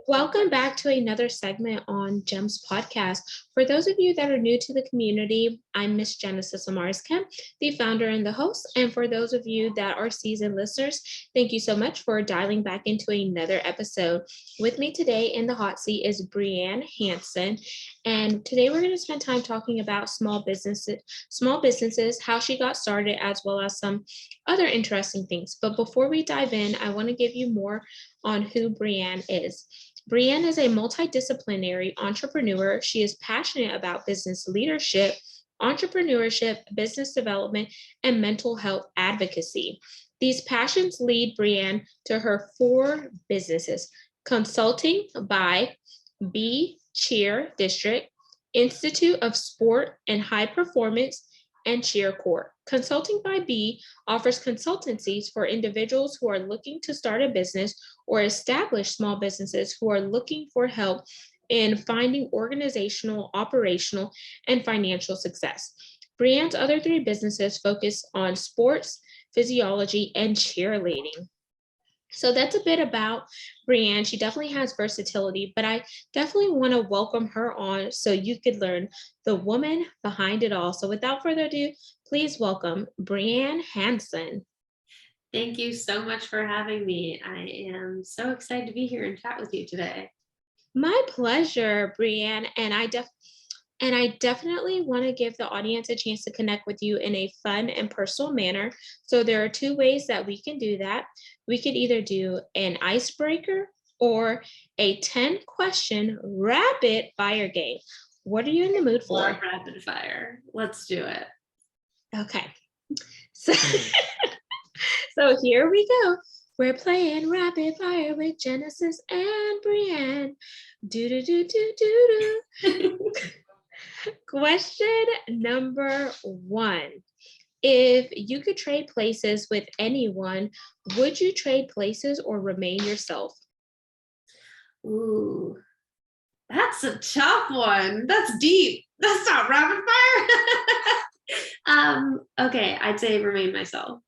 Welcome back to another segment on GEMS podcast. For those of you that are new to the community, I'm Miss Genesis Amaris Kemp, the founder and the host. And for those of you that are seasoned listeners, thank you so much for dialing back into another episode. With me today in the hot seat is Brianne Hanson. And today we're going to spend time talking about small businesses, how she got started, as well as some other interesting things. But before we dive in, I want to give you more on who Brianne is. Brianne is a multidisciplinary entrepreneur. She is passionate about business leadership, entrepreneurship, business development, and mental health advocacy. These passions lead Brianne to her 4 businesses: Consulting by B Cheer District, Institute of Sport and High Performance, and CheerCore. Consulting by B offers consultancies for individuals who are looking to start a business or establish small businesses who are looking for help in finding organizational, operational, and financial success. Brianne's other 3 businesses focus on sports, physiology, and cheerleading. So that's a bit about Brianne. She definitely has versatility, but I definitely want to welcome her on so you could learn the woman behind it all. So without further ado, please welcome Brianne Hanson. Thank you so much for having me. I am so excited to be here and chat with you today. My pleasure, Brianne. And I definitely want to give the audience a chance to connect with you in a fun and personal manner. So there are 2 ways that we can do that. We could either do an icebreaker or a 10-question rapid fire game. What are you in the mood for? Rapid fire. Let's do it. Okay. So, so here we go. We're playing rapid fire with Genesis and Brianne. Do. Question number 1. If you could trade places with anyone, would you trade places or remain yourself? Ooh, that's a tough one. That's deep. That's not rapid fire. Okay, I'd say remain myself.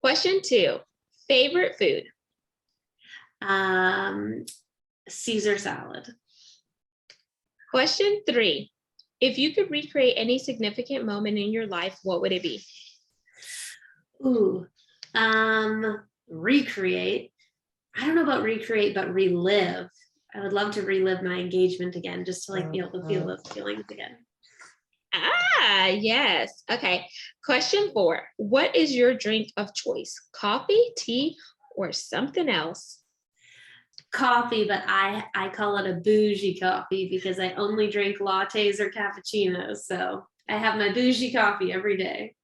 Question 2. Favorite food? Caesar salad. Question 3. If you could recreate any significant moment in your life, what would it be? Ooh, recreate. I don't know about recreate, but relive. I would love to relive my engagement again, just to be able to feel those feelings again. Ah, yes. Okay. Question 4. What is your drink of choice? Coffee, tea, or something else? Coffee, but I call it a bougie coffee because I only drink lattes or cappuccinos. So I have my bougie coffee every day.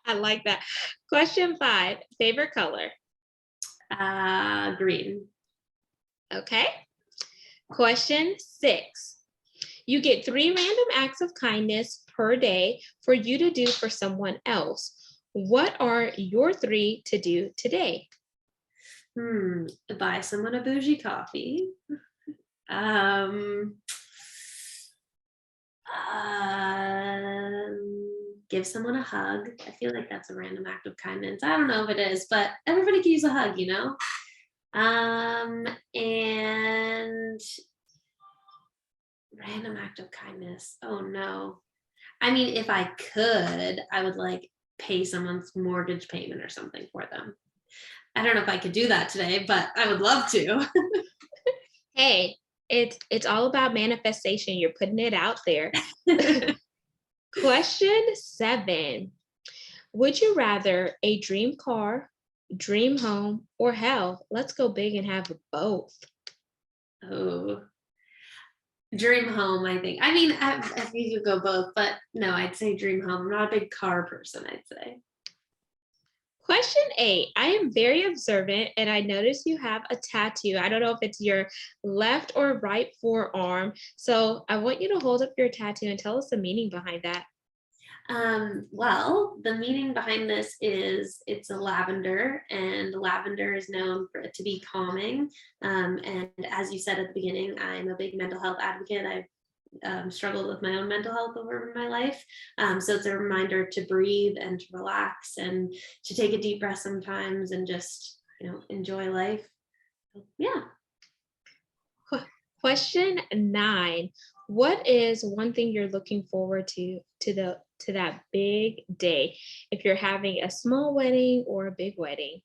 I like that. Question 5. Favorite color? Green. Okay. Question 6. You get 3 random acts of kindness per day for you to do for someone else. What are your 3 to do today? Buy someone a bougie coffee. Give someone a hug. I feel like that's a random act of kindness. I don't know if it is, but everybody can use a hug, you know? And random act of kindness. Oh no. I mean, if I could, I would pay someone's mortgage payment or something for them. I don't know if I could do that today, but I would love to. Hey, it's all about manifestation. You're putting it out there. Question 7. Would you rather a dream car, dream home, or hell, let's go big and have both? Oh, dream home, I think. I mean, I think you could go both, but no, I'd say dream home. I'm not a big car person, I'd say. Question 8. I am very observant and I notice you have a tattoo. I don't know if it's your left or right forearm. So I want you to hold up your tattoo and tell us the meaning behind that. Well, the meaning behind this is it's a lavender, and lavender is known for it to be calming. And as you said at the beginning, I'm a big mental health advocate. I've struggled with my own mental health over my life. So it's a reminder to breathe and to relax and to take a deep breath sometimes and just, enjoy life. Yeah. Question 9. What is one thing you're looking forward to that big day? If you're having a small wedding or a big wedding?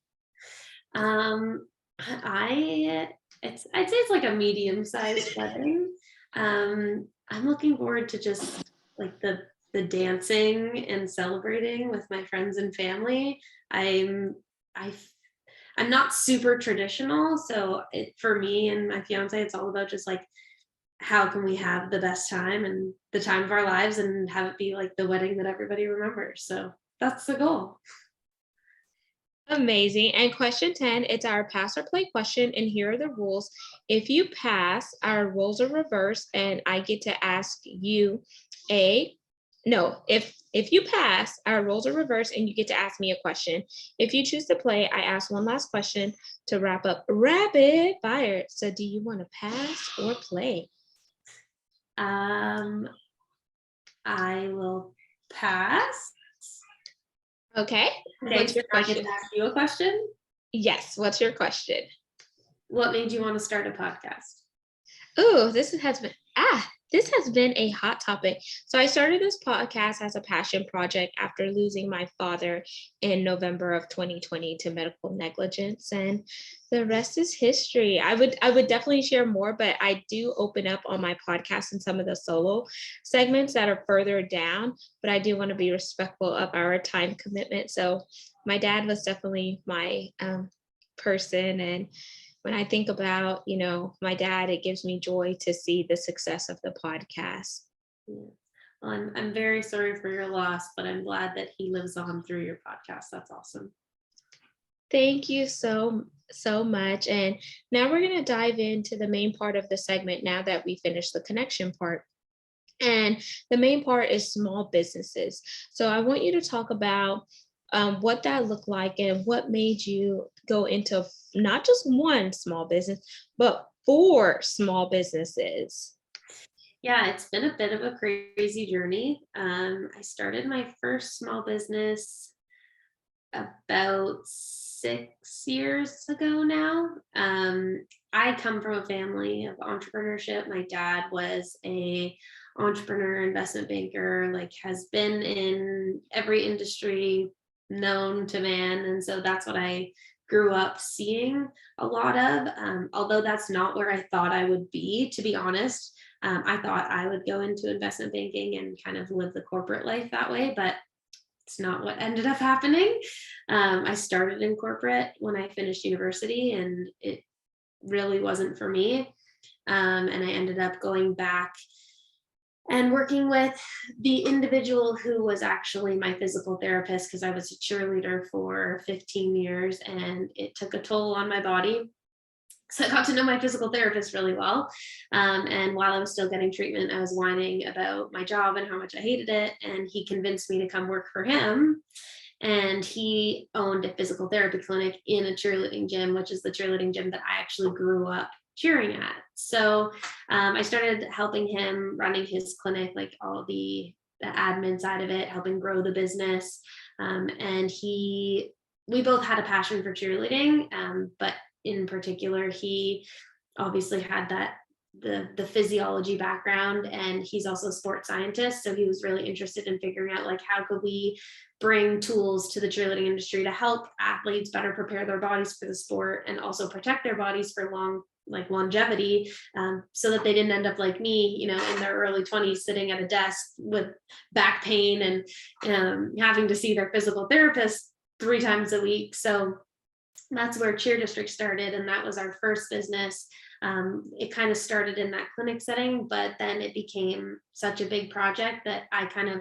Um, I'd say it's like a medium-sized wedding. I'm looking forward to just like the dancing and celebrating with my friends and family. I I'm not super traditional, so for me and my fiance, it's all about just like how can we have the best time and the time of our lives and have it be like the wedding that everybody remembers. So that's the goal. Amazing. And question 10, it's our pass or play question. And here are the rules. If you pass, our roles are reversed, and I get to ask you a no, if you pass, our roles are reversed and you get to ask me a question. If you choose to play, I ask one last question to wrap up rapid fire. So do you want to pass or play? Um, I will pass. Okay. Okay, What's so your I get question? to ask you a question. Yes. What's your question? What made you want to start a podcast? Oh, this has been a hot topic. So I started this podcast as a passion project after losing my father in November of 2020 to medical negligence, and the rest is history. I would definitely share more, but I do open up on my podcast in some of the solo segments that are further down, but I do want to be respectful of our time commitment. So my dad was definitely my person, and when I think about, my dad, it gives me joy to see the success of the podcast. Yeah. Well, I'm very sorry for your loss, but I'm glad that he lives on through your podcast. That's awesome. Thank you so much. And now we're going to dive into the main part of the segment now that we finished the connection part. And the main part is small businesses. So I want you to talk about what that looked like and what made you go into not just one small business, but 4 small businesses. Yeah, it's been a bit of a crazy journey. I started my first small business about 6 years ago now. I come from a family of entrepreneurship. My dad was a entrepreneur, investment banker, like has been in every industry known to man, and so that's what I grew up seeing a lot of. Although that's not where I thought I would be, to be honest. I thought I would go into investment banking and kind of live the corporate life that way, but it's not what ended up happening. I started in corporate when I finished university, and it really wasn't for me. And I ended up going back and working with the individual who was actually my physical therapist, because I was a cheerleader for 15 years and it took a toll on my body. So I got to know my physical therapist really well. And while I was still getting treatment, I was whining about my job and how much I hated it. And he convinced me to come work for him. And he owned a physical therapy clinic in a cheerleading gym, which is the cheerleading gym that I actually grew up cheering at. So I started helping him running his clinic, like all the admin side of it, helping grow the business. And we both had a passion for cheerleading, but in particular, he obviously had the physiology background, and he's also a sports scientist, so he was really interested in figuring out like how could we bring tools to the cheerleading industry to help athletes better prepare their bodies for the sport and also protect their bodies for longevity, so that they didn't end up like me, in their early 20s sitting at a desk with back pain and having to see their physical therapist 3 times a week. So that's where Cheer District started, and that was our first business. It kind of started in that clinic setting, but then it became such a big project that I kind of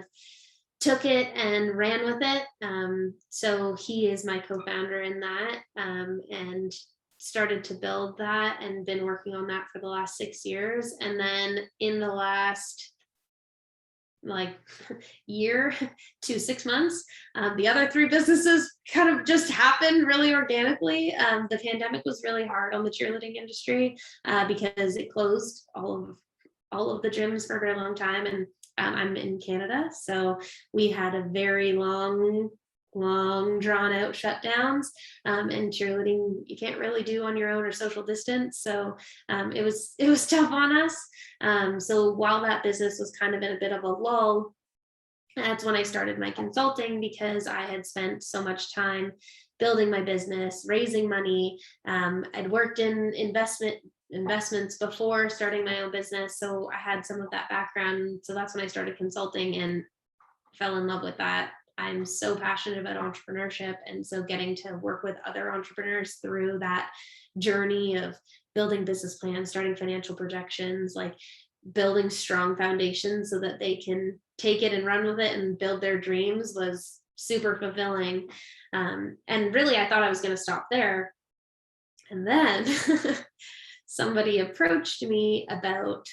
took it and ran with it. So he is my co-founder in that, and started to build that and been working on that for the last 6 years. And then in the last year to 6 months, the other 3 businesses kind of just happened really organically. The pandemic was really hard on the cheerleading industry because it closed all of the gyms for a very long time, and I'm in Canada, so we had a very long long drawn out shutdowns, and cheerleading you can't really do on your own or social distance. So it was tough on us. So while that business was kind of in a bit of a lull, that's when I started my consulting, because I had spent so much time building my business, raising money. I'd worked in investments before starting my own business, so I had some of that background. So that's when I started consulting and fell in love with that. I'm so passionate about entrepreneurship, and so getting to work with other entrepreneurs through that journey of building business plans, starting financial projections, like building strong foundations so that they can take it and run with it and build their dreams, was super fulfilling. And really, I thought I was going to stop there. And then somebody approached me about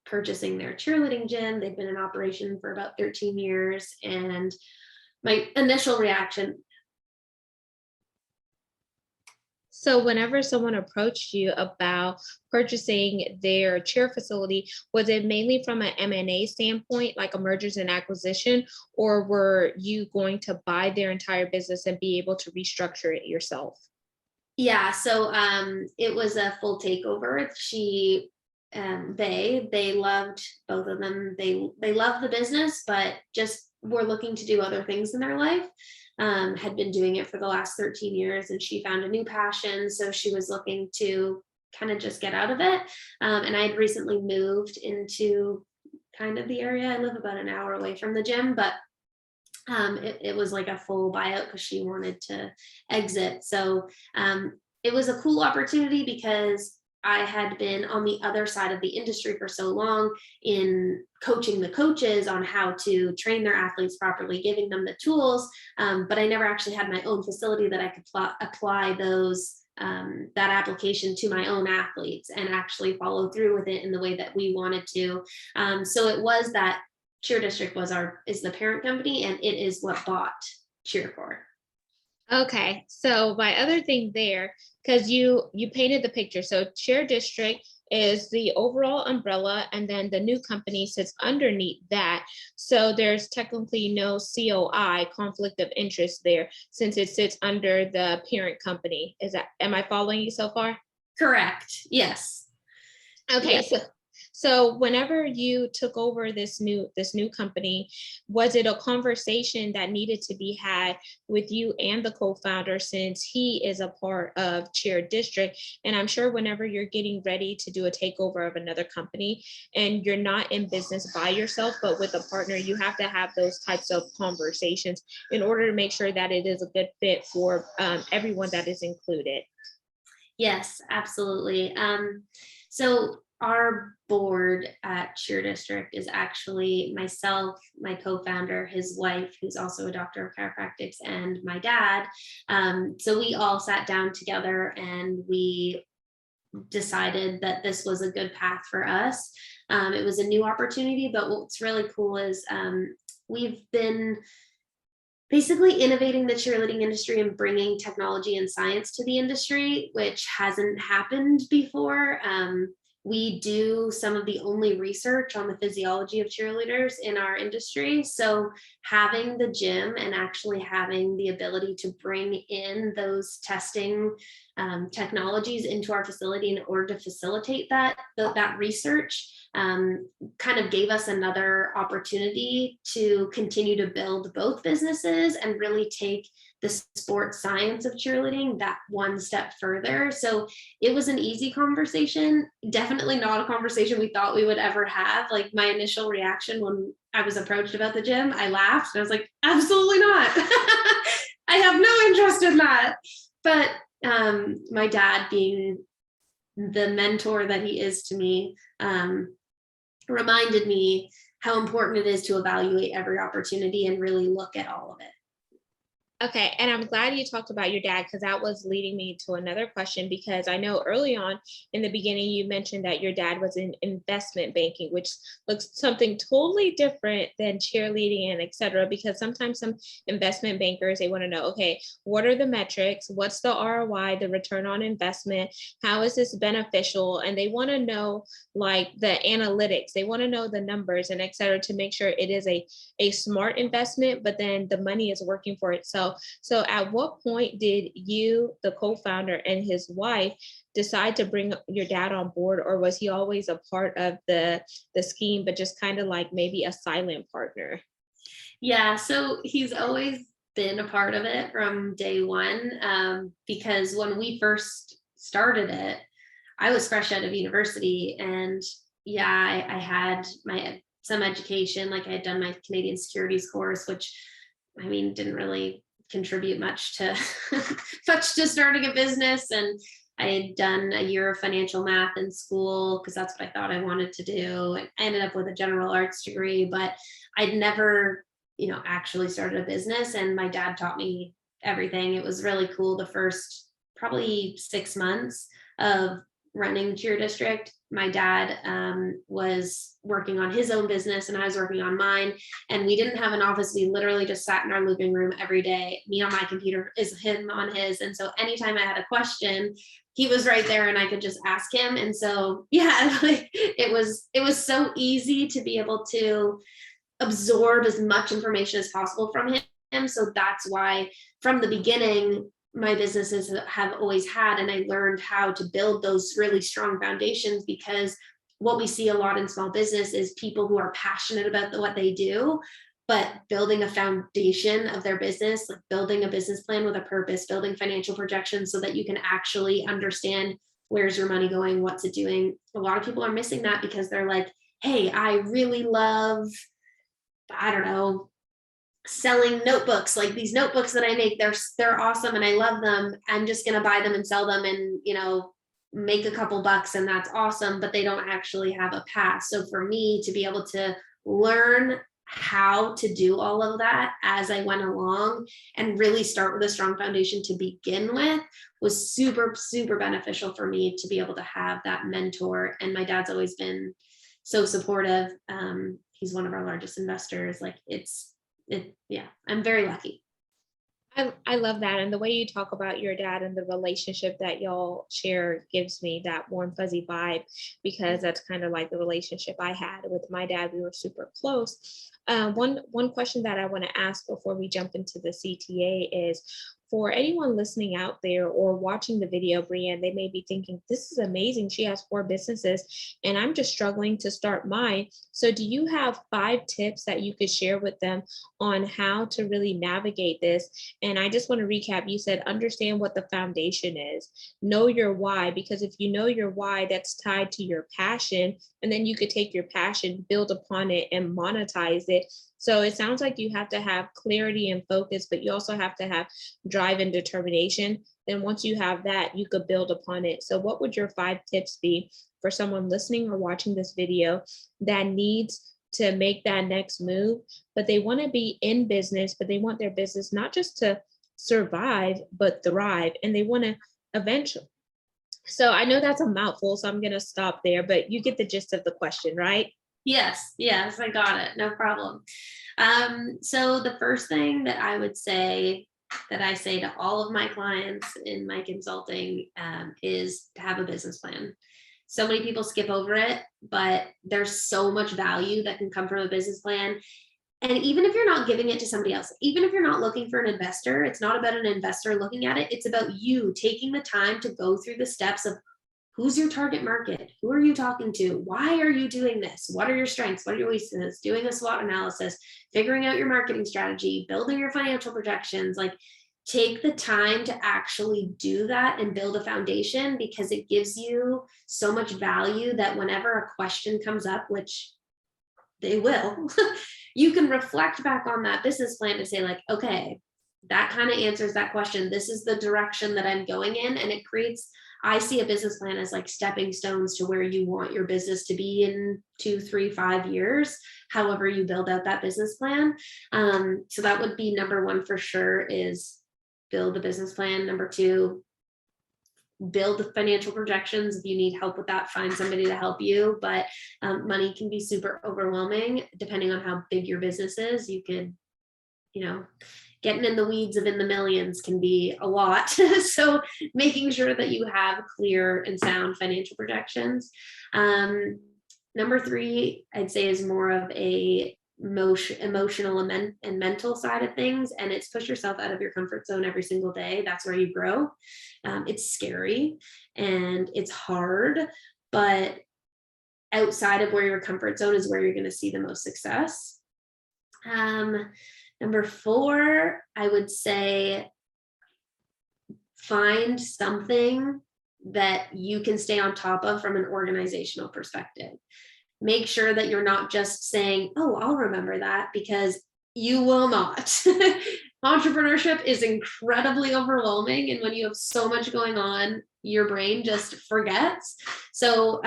purchasing their cheerleading gym. They've been in operation for about 13 years. And my initial reaction. So whenever someone approached you about purchasing their cheer facility, was it mainly from an M&A standpoint, like a mergers and acquisition, or were you going to buy their entire business and be able to restructure it yourself? Yeah, so it was a full takeover. They loved, both of them, they loved the business, but just were looking to do other things in their life. Had been doing it for the last 13 years, and she found a new passion, so she was looking to kind of just get out of it. And I had recently moved into kind of the area. I live about an hour away from the gym, but it was like a full buyout because she wanted to exit. So it was a cool opportunity because I had been on the other side of the industry for so long, in coaching the coaches on how to train their athletes properly, giving them the tools. But I never actually had my own facility that I could apply that application to my own athletes and actually follow through with it in the way that we wanted to. So it was that Cheer District is the parent company, and it is what bought CheerCore. Okay, so my other thing there, because you painted the picture. So Cheer District is the overall umbrella, and then the new company sits underneath that. So there's technically no COI, conflict of interest there, since it sits under the parent company. Am I following you so far? Correct. Yes. Okay, Yeah. so whenever you took over this new company, was it a conversation that needed to be had with you and the co-founder, since he is a part of Cheer District? And I'm sure whenever you're getting ready to do a takeover of another company and you're not in business by yourself, but with a partner, you have to have those types of conversations in order to make sure that it is a good fit for everyone that is included. Yes, absolutely. So our board at Cheer District is actually myself, my co-founder, his wife, who's also a doctor of chiropractics, and my dad. So we all sat down together and we decided that this was a good path for us. It was a new opportunity, but what's really cool is we've been basically innovating the cheerleading industry and bringing technology and science to the industry, which hasn't happened before. We do some of the only research on the physiology of cheerleaders in our industry. So having the gym and actually having the ability to bring in those testing technologies into our facility in order to facilitate that research kind of gave us another opportunity to continue to build both businesses and really take the sports science of cheerleading that one step further. So it was an easy conversation, definitely not a conversation we thought we would ever have. Like, my initial reaction when I was approached about the gym, I laughed and I was like, absolutely not. I have no interest in that. But my dad, being the mentor that he is to me, reminded me how important it is to evaluate every opportunity and really look at all of it. Okay, and I'm glad you talked about your dad because that was leading me to another question. Because I know early on in the beginning you mentioned that your dad was in investment banking, which looks something totally different than cheerleading and et cetera. Because sometimes some investment bankers, they want to know, okay, what are the metrics? What's the ROI, the return on investment? How is this beneficial? And they want to know like the analytics, they want to know the numbers and et cetera to make sure it is a smart investment, but then the money is working for itself. So at what point did you, the co-founder, and his wife decide to bring your dad on board, or was he always a part of the scheme, but just kind of like maybe a silent partner? Yeah, so he's always been a part of it from day one, because when we first started it, I was fresh out of university, and yeah, I had my some education, like I had done my Canadian securities course, which I mean didn't really contribute much to much to starting a business. And I had done a year of financial math in school because that's what I thought I wanted to do. And I ended up with a general arts degree, but I'd never, actually started a business. And my dad taught me everything. It was really cool the first probably 6 months of running Cheer District. My dad was working on his own business and I was working on mine. And we didn't have an office. We literally just sat in our living room every day, me on my computer, is him on his. And so anytime I had a question, he was right there and I could just ask him. And so, yeah, like it was so easy to be able to absorb as much information as possible from him. So that's why from the beginning, my businesses have always had, and I learned how to build those really strong foundations, because what we see a lot in small business is people who are passionate about what they do, but building a foundation of their business, like building a business plan with a purpose, building financial projections so that you can actually understand where's your money going, what's it doing. A lot of people are missing that because they're like, hey, I really love, I don't know, selling notebooks. Like these notebooks that I make, they're awesome and I love them. I'm just going to buy them and sell them and, make a couple bucks, and that's awesome, but they don't actually have a path. So for me to be able to learn how to do all of that as I went along and really start with a strong foundation to begin with was super, super beneficial for me to be able to have that mentor. And my dad's always been so supportive. He's one of our largest investors. Like yeah, I'm very lucky. I love that. And the way you talk about your dad and the relationship that y'all share gives me that warm, fuzzy vibe, because that's kind of like the relationship I had with my dad. We were super close. One question that I want to ask before we jump into the CTA is, for anyone listening out there or watching the video, Brianne, they may be thinking, this is amazing. She has 4 businesses and I'm just struggling to start mine. So do you have 5 tips that you could share with them on how to really navigate this? And I just want to recap. You said, understand what the foundation is, know your why, because if you know your why, that's tied to your passion. And then you could take your passion, build upon it, and monetize it. So it sounds like you have to have clarity and focus, but you also have to have drive and determination. Then once you have that, you could build upon it. So what would your 5 tips be for someone listening or watching this video that needs to make that next move, but they want to be in business, but they want their business not just to survive, but thrive, and they want to eventually. So I know that's a mouthful, so I'm going to stop there, but you get the gist of the question, right? Yes, I got it. No problem. So the first thing that I would say, that I say to all of my clients in my consulting, is to have a business plan. So many people skip over it, but there's so much value that can come from a business plan. And even if you're not giving it to somebody else, even if you're not looking for an investor, it's not about an investor looking at it. It's about you taking the time to go through the steps of, who's your target market? Who are you talking to? Why are you doing this? What are your strengths? What are your weaknesses? Doing a SWOT analysis, figuring out your marketing strategy, building your financial projections. Like, take the time to actually do that and build a foundation, because it gives you so much value that whenever a question comes up, which they will, you can reflect back on that business plan to say like, okay, that kind of answers that question. This is the direction that I'm going in. And it creates I see a business plan as like stepping stones to where you want your business to be in 2, 3, 5 years, however you build out that business plan. So that would be number one for sure, is build a business plan. Number two, build the financial projections. If you need help with that, find somebody to help you. But money can be super overwhelming depending on how big your business is. You could, getting in the weeds of in the millions can be a lot. So making sure that you have clear and sound financial projections. Number three, I'd say, is more of a emotional and mental side of things, and it's push yourself out of your comfort zone every single day. That's where you grow. It's scary and it's hard, but outside of where your comfort zone is where you're going to see the most success. Number four, I would say find something that you can stay on top of from an organizational perspective. Make sure that you're not just saying, oh, I'll remember that, because you will not. Entrepreneurship is incredibly overwhelming. And when you have so much going on, your brain just forgets. So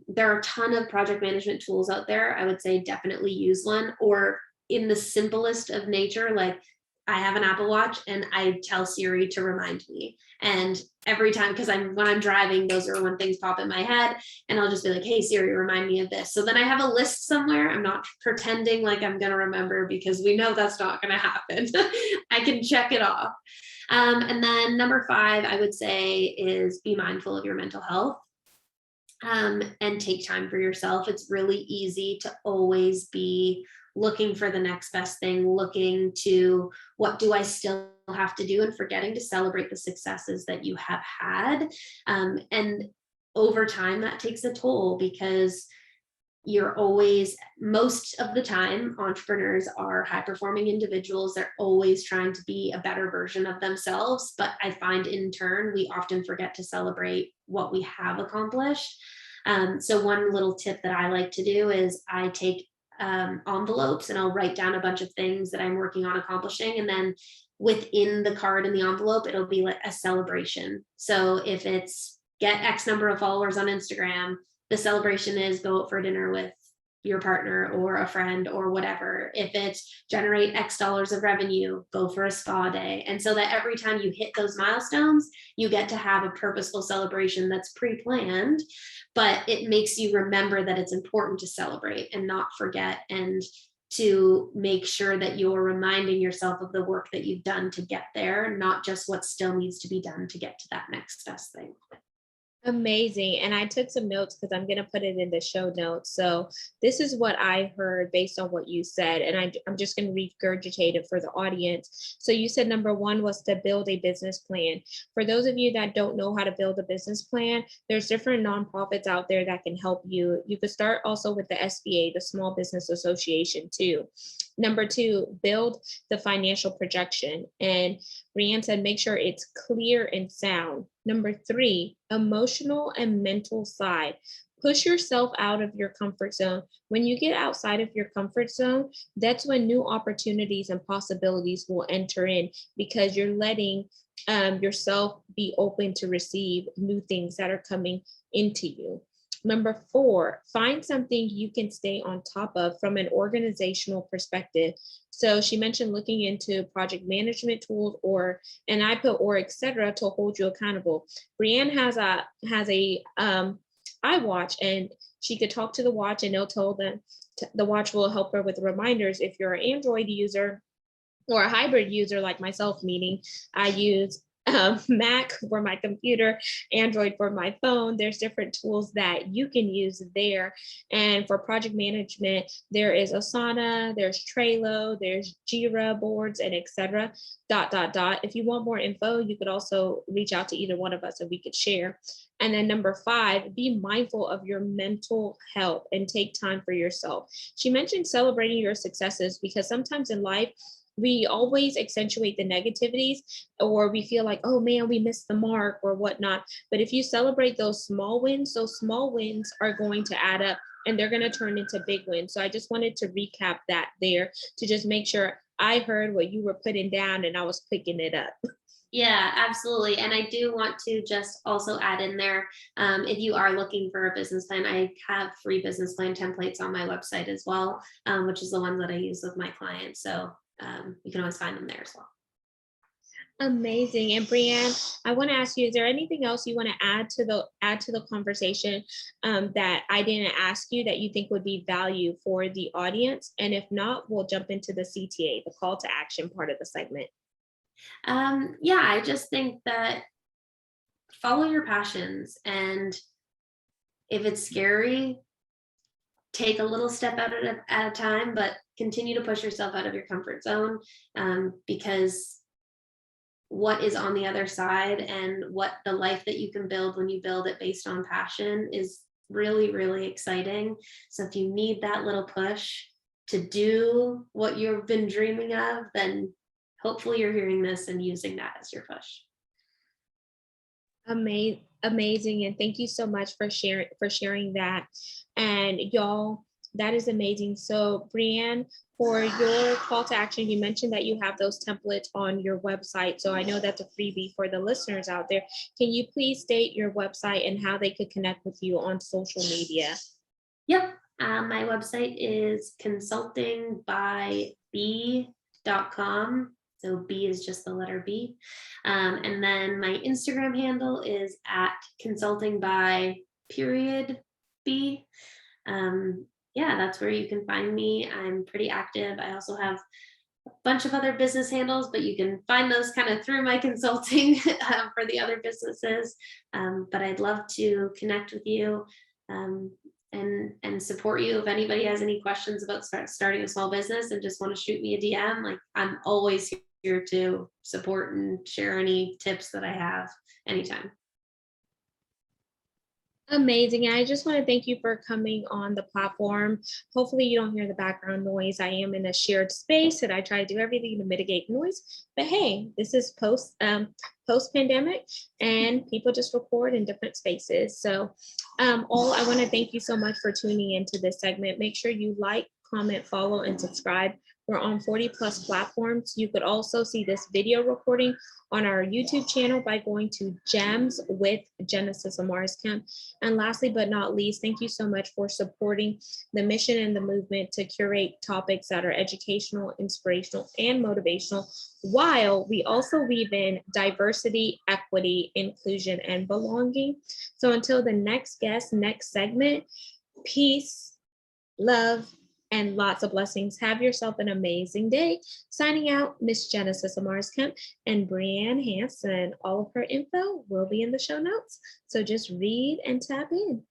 there are a ton of project management tools out there. I would say definitely use one, or in the simplest of nature, like I have an Apple Watch and I tell Siri to remind me. And every time, because when I'm driving, those are when things pop in my head, and I'll just be like, hey Siri, remind me of this. So then I have a list somewhere. I'm not pretending like I'm going to remember, because we know that's not going to happen. I can check it off. And then number five, I would say, is be mindful of your mental health. And take time for yourself. It's really easy to always be looking for the next best thing, looking to what do I still have to do, and forgetting to celebrate the successes that you have had. And over time, that takes a toll, because you're always, most of the time, entrepreneurs are high performing individuals. They're always trying to be a better version of themselves. But I find in turn, we often forget to celebrate what we have accomplished. So one little tip that I like to do is I take envelopes and I'll write down a bunch of things that I'm working on accomplishing. And then within the card and the envelope, it'll be like a celebration. So if it's get X number of followers on Instagram, the celebration is go out for dinner with your partner or a friend or whatever. If it's generate X dollars of revenue, go for a spa day. And so that every time you hit those milestones, you get to have a purposeful celebration that's pre-planned, but it makes you remember that it's important to celebrate and not forget, and to make sure that you're reminding yourself of the work that you've done to get there, not just what still needs to be done to get to that next best thing. Amazing. And I took some notes because I'm going to put it in the show notes. So this is what I heard based on what you said. And I'm just going to regurgitate it for the audience. So you said number one was to build a business plan. For those of you that don't know how to build a business plan, there's different nonprofits out there that can help you. You could start also with the SBA, the Small Business Association too. Number two, build the financial projection. And Brianne said, make sure it's clear and sound. Number three, emotional and mental side. Push yourself out of your comfort zone. When you get outside of your comfort zone, that's when new opportunities and possibilities will enter in, because you're letting yourself be open to receive new things that are coming into you. Number four, find something you can stay on top of from an organizational perspective. So she mentioned looking into project management tools, and I put or etc. to hold you accountable. Brianne has a iWatch, and she could talk to the watch, and it'll tell them the watch will help her with reminders. If you're an Android user or a hybrid user like myself, meaning I use Mac for my computer, Android for my phone, there's different tools that you can use there. And for project management, there is Asana, there's Trello, there's Jira boards, and etc. ... If you want more info, you could also reach out to either one of us and we could share. And then number five, be mindful of your mental health and take time for yourself. She mentioned celebrating your successes, because sometimes in life, we always accentuate the negativities, or we feel like, oh man, we missed the mark or whatnot. But if you celebrate those small wins are going to add up, and they're going to turn into big wins. So I just wanted to recap that there to just make sure I heard what you were putting down and I was picking it up. Yeah, absolutely. And I do want to just also add in there, if you are looking for a business plan, I have free business plan templates on my website as well, which is the ones that I use with my clients. So you can always find them there as well. Amazing. And Brianne, I want to ask you, is there anything else you want to add to the conversation that I didn't ask you that you think would be value for the audience? And if not, we'll jump into the CTA, the call to action part of the segment. Yeah, I just think that follow your passions, and if it's scary, take a little step at a time, but continue to push yourself out of your comfort zone, because what is on the other side and what the life that you can build when you build it based on passion is really, really exciting. So if you need that little push to do what you've been dreaming of, then hopefully you're hearing this and using that as your push. Amazing, and thank you so much for sharing that. And y'all, that is amazing. So Brianne, for your call to action, you mentioned that you have those templates on your website. So I know that's a freebie for the listeners out there. Can you please state your website and how they could connect with you on social media? Yep. My website is consultingbyb.com. So B is just the letter B. And then my Instagram handle is at consultingby_B. Yeah, that's where you can find me. I'm pretty active. I also have a bunch of other business handles, but you can find those kind of through my consulting for the other businesses. But I'd love to connect with you. And support you. If anybody has any questions about starting a small business and just want to shoot me a DM, like I'm always here to support and share any tips that I have anytime. Amazing. And I just want to thank you for coming on the platform. Hopefully you don't hear the background noise. I am in a shared space and I try to do everything to mitigate noise. But hey, this is post pandemic and people just record in different spaces. So all I want to thank you so much for tuning into this segment. Make sure you like, comment, follow, and subscribe. We're on 40+ platforms. You could also see this video recording on our YouTube channel by going to Gems with Genesis Amaris Kemp. And lastly, but not least, thank you so much for supporting the mission and the movement to curate topics that are educational, inspirational, and motivational, while we also weave in diversity, equity, inclusion, and belonging. So until the next guest, next segment, peace, love, and lots of blessings. Have yourself an amazing day. Signing out, Miss Genesis Amaris Kemp and Brianne Hanson. All of her info will be in the show notes. So just read and tap in.